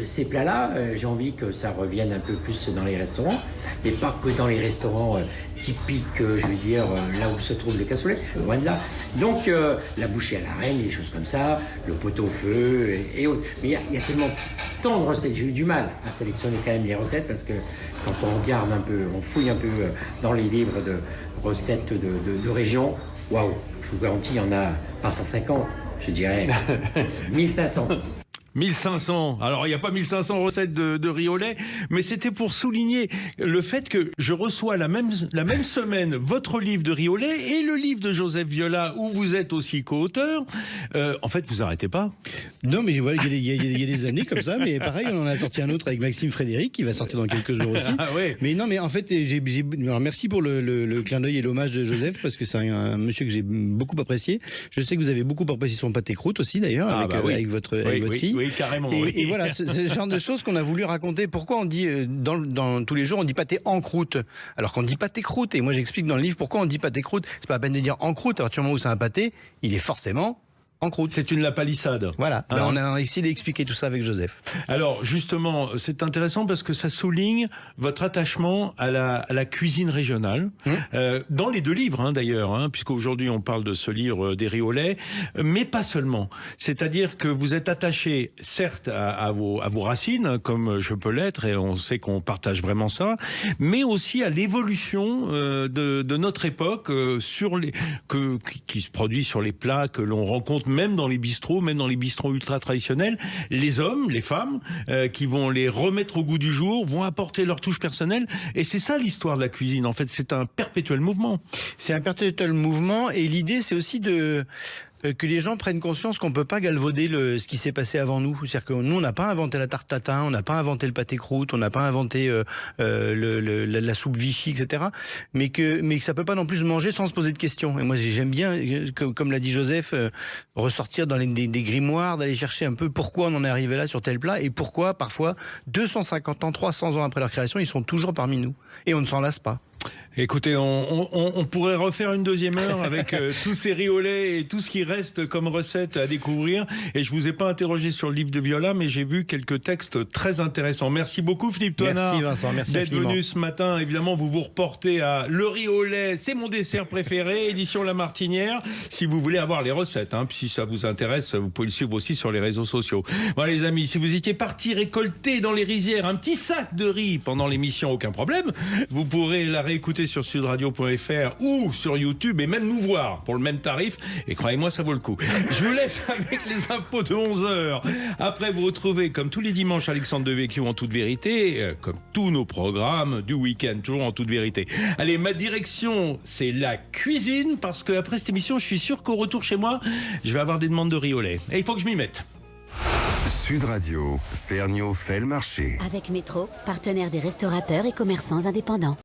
ces plats-là, j'ai envie que ça revienne un peu plus dans les restaurants, mais pas que dans les restaurants typiques, je veux dire, là où se trouve le cassoulet, loin de là. Donc, la bouchée à la reine, des choses comme ça, le pot-au-feu et autres. Mais il y a tellement tant de recettes, j'ai eu du mal à sélectionner quand même les recettes, parce que quand on regarde un peu, on fouille un peu dans les livres de recettes de région, waouh, je vous garantis, il y en a pas 150, je dirais 1500. 1500. Alors, il n'y a pas 1500 recettes de riz au lait, mais c'était pour souligner le fait que je reçois la même semaine votre livre de riz au lait et le livre de Joseph Viola, où vous êtes aussi co-auteur. En fait, vous n'arrêtez pas? Non, mais voilà, il y a des années comme ça, mais pareil, on en a sorti un autre avec Maxime Frédéric, qui va sortir dans quelques jours aussi. Ah ouais. Mais non, mais en fait, alors merci pour le clin d'œil et l'hommage de Joseph, parce que c'est un monsieur que j'ai beaucoup apprécié. Je sais que vous avez beaucoup apprécié son pâté croûte aussi, d'ailleurs, avec votre fille. Oui, carrément. Et voilà, c'est le genre de choses qu'on a voulu raconter. Pourquoi on dit, dans tous les jours, on dit pâté en croûte, alors qu'on dit pâté croûte. Et moi, j'explique dans le livre pourquoi on dit pâté croûte. C'est pas la peine de dire en croûte. À partir du moment où c'est un pâté, il est forcément en croûte. C'est une lapalissade. Voilà, on a essayé d'expliquer tout ça avec Joseph. Alors justement, c'est intéressant parce que ça souligne votre attachement à la cuisine régionale, dans les deux livres d'ailleurs, puisqu'aujourd'hui on parle de ce livre des riz au lait, mais pas seulement. C'est-à-dire que vous êtes attaché certes à vos racines, comme je peux l'être, et on sait qu'on partage vraiment ça, mais aussi à l'évolution de notre époque qui se produit sur les plats que l'on rencontre même dans les bistrots ultra traditionnels. Les hommes, les femmes, qui vont les remettre au goût du jour, vont apporter leur touche personnelle, et c'est ça l'histoire de la cuisine. En fait, c'est un perpétuel mouvement. C'est un perpétuel mouvement, et l'idée, c'est aussi que les gens prennent conscience qu'on peut pas galvauder ce qui s'est passé avant nous. C'est-à-dire que nous, on n'a pas inventé la tarte tatin, on n'a pas inventé le pâté croûte, on n'a pas inventé la soupe Vichy, etc. Mais que ça peut pas non plus se manger sans se poser de questions. Et moi, j'aime bien, comme l'a dit Joseph, ressortir dans des grimoires, d'aller chercher un peu pourquoi on en est arrivé là sur tel plat, et pourquoi, parfois, 250 ans, 300 ans après leur création, ils sont toujours parmi nous. Et on ne s'en lasse pas. Écoutez, on pourrait refaire une deuxième heure avec tous ces riz au lait et tout ce qui reste comme recette à découvrir. Et je vous ai pas interrogé sur le livre de Viola, mais j'ai vu quelques textes très intéressants. Merci beaucoup Philippe Toinard. Merci Vincent, merci d'être infiniment. venu ce matin. Évidemment, vous vous reportez à le riz au lait, c'est mon dessert préféré, édition La Martinière. Si vous voulez avoir les recettes, puis si ça vous intéresse, vous pouvez le suivre aussi sur les réseaux sociaux. Voilà les amis, si vous étiez partis récolter dans les rizières un petit sac de riz pendant l'émission, aucun problème. Vous pourrez la réécouter sur sudradio.fr ou sur YouTube et même nous voir pour le même tarif. Et croyez-moi, ça vaut le coup. Je vous laisse avec les infos de 11h. Après, vous retrouvez, comme tous les dimanches, Alexandre Devecchio en toute vérité, comme tous nos programmes du week-end, toujours en toute vérité. Allez, ma direction, c'est la cuisine, parce qu'après cette émission, je suis sûr qu'au retour chez moi, je vais avoir des demandes de riz au lait. Et il faut que je m'y mette. Sud Radio, Ferniaud fait le marché. Avec Métro, partenaire des restaurateurs et commerçants indépendants.